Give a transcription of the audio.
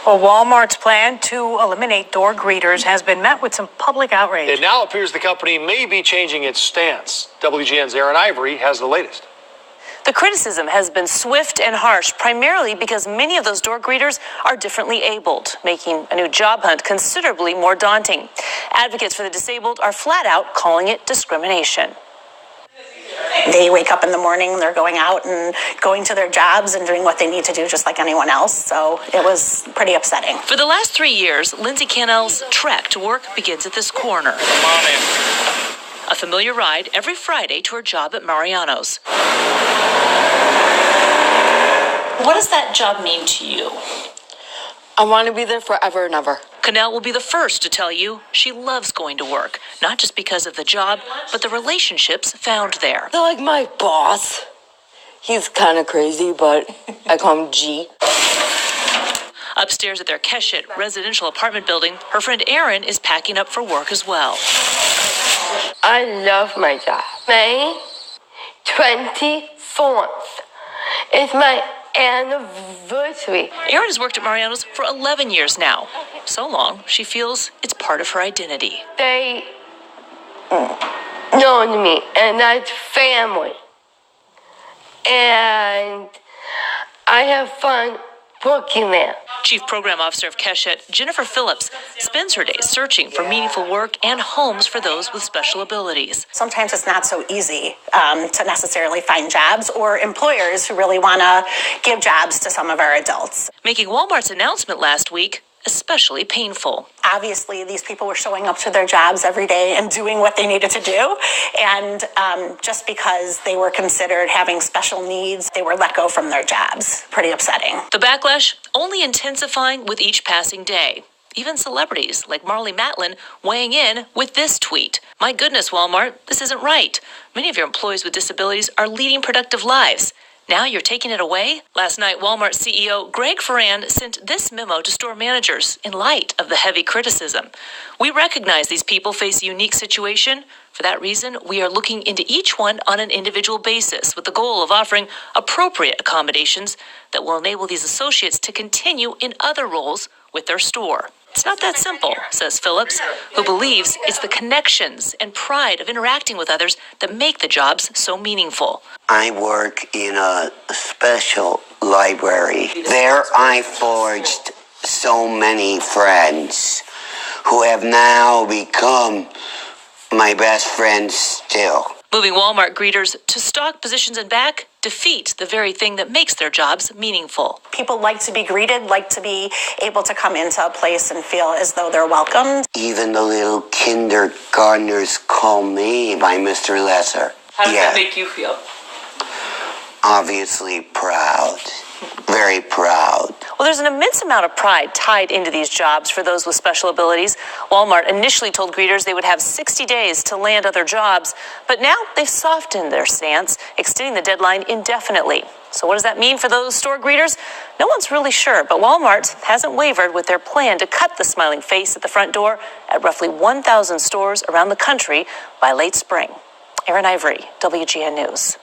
Well, Walmart's plan to eliminate door greeters has been met with some public outrage. It now appears the company may be changing its stance. WGN's Aaron Ivory has the latest. The criticism has been swift and harsh, primarily because many of those door greeters are differently abled, making a new job hunt considerably more daunting. Advocates for the disabled are flat out calling it discrimination. They wake up in the morning, they're going out and going to their jobs and doing what they need to do just like anyone else. So it was pretty upsetting. For the last 3 years, Lindsay Cannell's trek to work begins at this corner. Come on in. A familiar ride every Friday to her job at Mariano's. What does that job mean to you? I want to be there forever and ever. Cannell will be the first to tell you she loves going to work, not just because of the job, but the relationships found there. They're like my boss. He's kind of crazy, but I call him G. Upstairs at their Keshet residential apartment building, her friend Erin is packing up for work as well. I love my job. May 24th is my anniversary. Erin has worked at Mariano's for 11 years now. So long, she feels it's part of her identity. They know me, and that's family. And I have fun working there. Chief Program Officer of Keshet, Jennifer Phillips, spends her days searching for meaningful work and homes for those with special abilities. Sometimes it's not so easy to necessarily find jobs or employers who really want to give jobs to some of our adults. Making Walmart's announcement last week especially painful. Obviously, these people were showing up to their jobs every day and doing what they needed to do. And just because they were considered having special needs, they were let go from their jobs. Pretty upsetting. The backlash only intensifying with each passing day. Even celebrities like Marlee Matlin weighing in with this tweet. My goodness, Walmart, this isn't right. Many of your employees with disabilities are leading productive lives. Now you're taking it away? Last night, Walmart CEO Greg Ferrand sent this memo to store managers in light of the heavy criticism. We recognize these people face a unique situation. For that reason, we are looking into each one on an individual basis with the goal of offering appropriate accommodations that will enable these associates to continue in other roles with their store. It's not that simple, says Phillips, who believes it's the connections and pride of interacting with others that make the jobs so meaningful. I work in a special library. There I forged so many friends who have now become my best friends still. Moving Walmart greeters to stock positions and back defeat the very thing that makes their jobs meaningful. People like to be greeted, like to be able to come into a place and feel as though they're welcomed. Even the little kindergartners call me by Mr. Lesser. How does that make you feel? Obviously proud. Very proud. Well, there's an immense amount of pride tied into these jobs for those with special abilities. Walmart initially told greeters they would have 60 days to land other jobs, but now they've softened their stance, extending the deadline indefinitely. So what does that mean for those store greeters? No one's really sure, but Walmart hasn't wavered with their plan to cut the smiling face at the front door at roughly 1,000 stores around the country by late spring. Aaron Ivory, WGN News.